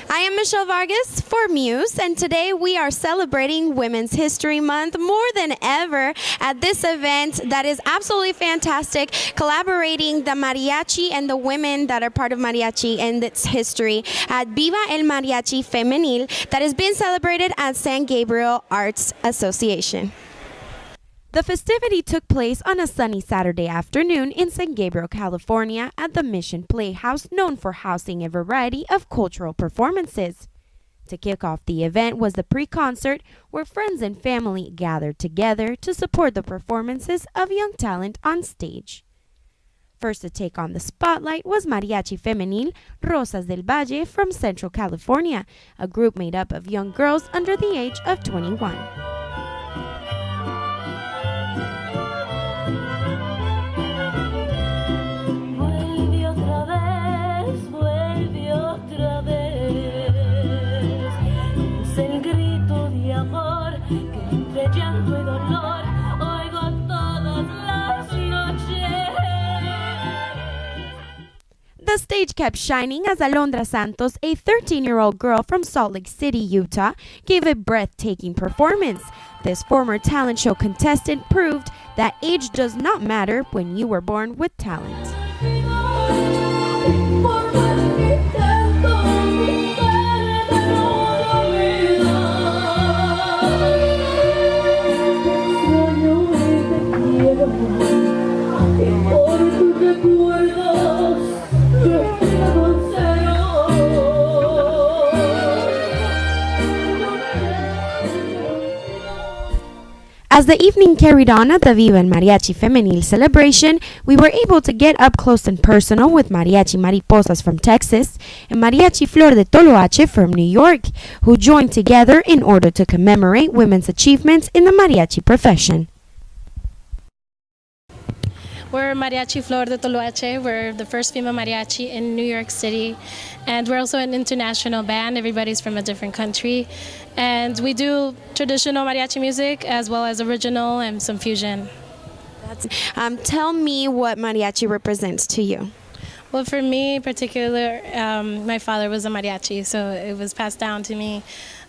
I am Michelle Vargas for M.U.S.E, and today we are celebrating Women's History Month more than ever at this event that is absolutely fantastic, collaborating the mariachi and the women that are part of mariachi and its history at Viva el Mariachi Femenil that is being celebrated at San Gabriel Arts Association. The festivity took place on a sunny Saturday afternoon in San Gabriel, California at the Mission Playhouse, known for housing a variety of cultural performances. To kick off the event was the pre-concert, where friends and family gathered together to support the performances of young talent on stage. First to take on the spotlight was Mariachi Femenil Rosas del Valle from Central California, a group made up of young girls under the age of 21. The stage kept shining as Alondra Santos, a 13-year-old girl from Salt Lake City, Utah, gave a breathtaking performance. This former talent show contestant proved that age does not matter when you were born with talent. As the evening carried on at the Viva el Mariachi Femenil celebration, we were able to get up close and personal with Mariachi Mariposas from Texas and Mariachi Flor de Toloache from New York, who joined together in order to commemorate women's achievements in the mariachi profession. We're Mariachi Flor de Toloache. We're the first female mariachi in New York City. And we're also an international band. Everybody's from a different country. And we do traditional mariachi music as well as original and some fusion. Tell me what mariachi represents to you. Well, for me in particular, my father was a mariachi, so it was passed down to me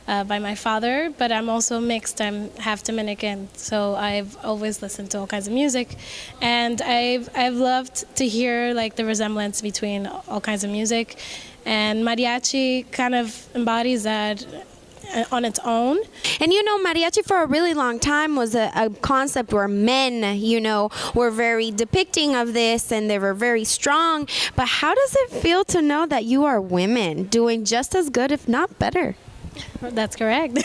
by my father, but I'm also mixed. I'm half Dominican, so I've always listened to all kinds of music, and I've loved to hear like the resemblance between all kinds of music, and mariachi kind of embodies that on its own. And mariachi for a really long time was a concept where men, were very depicting of this and they were very strong. But how does it feel to know that you are women doing just as good, if not better? That's correct.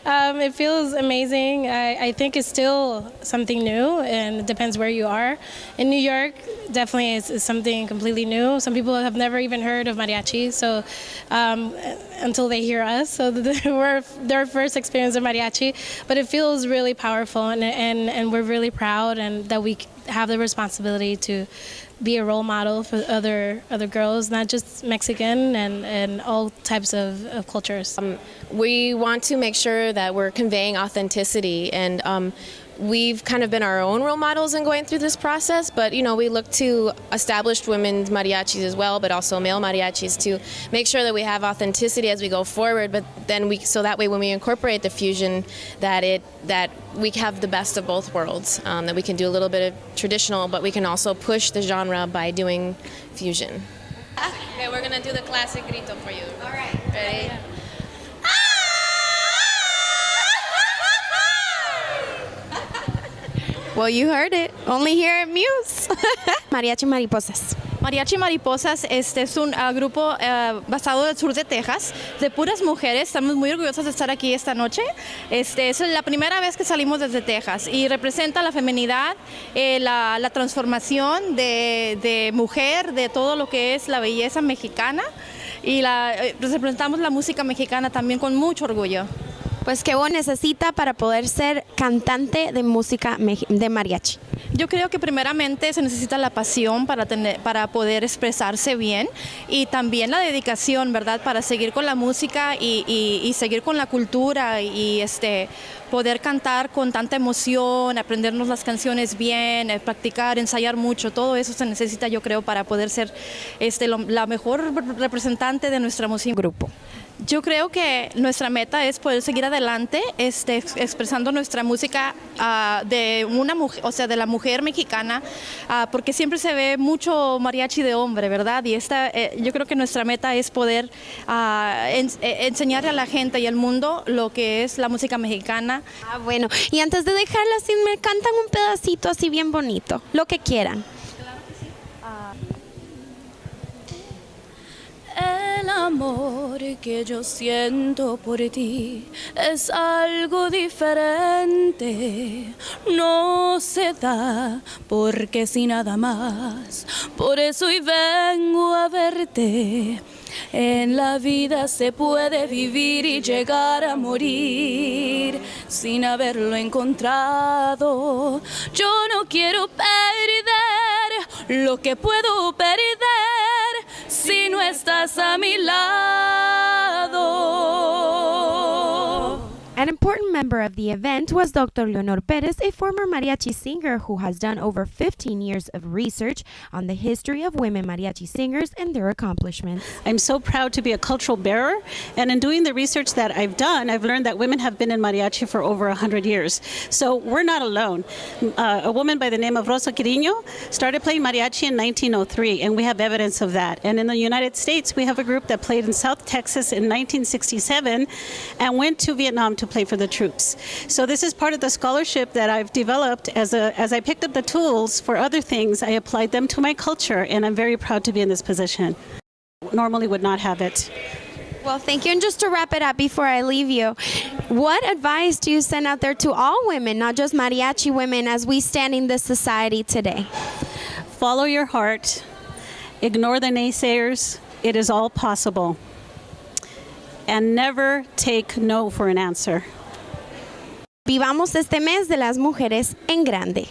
It feels amazing. I think it's still something new, and it depends where you are. In New York, definitely is something completely new. Some people have never even heard of mariachi, so until they hear us, so we're their first experience of mariachi. But it feels really powerful, and we're really proud, and that we have the responsibility to be a role model for other girls, not just Mexican and all types of cultures. We want to make sure that we're conveying authenticity, and we've kind of been our own role models in going through this process, but we look to established women's mariachis as well, but also male mariachis to make sure that we have authenticity as we go forward, but then so that way when we incorporate the fusion that we have the best of both worlds, that we can do a little bit of traditional, but we can also push the genre by doing fusion. Okay, we're gonna do the classic grito for you. All right. Ready? Yeah. Well, you heard it. Only here at M.U.S.E. Mariachi Mariposas. Mariachi Mariposas es un grupo basado del sur de Texas, de puras mujeres. Estamos muy orgullosas de estar aquí esta noche. Es la primera vez que salimos desde Texas y representa la feminidad, la transformación de mujer, de todo lo que es la belleza mexicana, y representamos la música mexicana también con mucho orgullo. Pues qué necesita para poder ser cantante de música de mariachi. Yo creo que primeramente se necesita la pasión para poder expresarse bien y también la dedicación, ¿verdad? Para seguir con la música y seguir con la cultura y poder cantar con tanta emoción, aprendernos las canciones bien, practicar, ensayar mucho, todo eso se necesita, yo creo, para poder ser la mejor representante de nuestra música. Grupo. Yo creo que nuestra meta es poder seguir adelante expresando nuestra música de una mujer, o sea, de la mujer mexicana, porque siempre se ve mucho mariachi de hombre, ¿verdad? Y yo creo que nuestra meta es poder enseñarle a la gente y al mundo lo que es la música mexicana. Bueno, y antes de dejarla así, me cantan un pedacito así bien bonito, lo que quieran. El amor que yo siento por ti es algo diferente, no se da porque si nada más, por eso hoy vengo a verte. En la vida se puede vivir y llegar a morir sin haberlo encontrado. Yo no quiero perder lo que puedo perder si no estás a mi lado. An important member of the event was Dr. Leonor Perez, a former mariachi singer who has done over 15 years of research on the history of women mariachi singers and their accomplishments. I'm so proud to be a cultural bearer, and in doing the research that I've done, I've learned that women have been in mariachi for over 100 years. So we're not alone. A woman by the name of Rosa Quiriño started playing mariachi in 1903, and we have evidence of that. And in the United States, we have a group that played in South Texas in 1967 and went to Vietnam to play for the troops. So this is part of the scholarship that I've developed. As I picked up the tools for other things, I applied them to my culture, and I'm very proud to be in this position. Normally would not have it. Well, thank you. And just to wrap it up before I leave you, what advice do you send out there to all women, not just mariachi women, as we stand in this society today? Follow your heart. Ignore the naysayers. It is all possible. And never take no for an answer. Vivamos este mes de las mujeres en grande.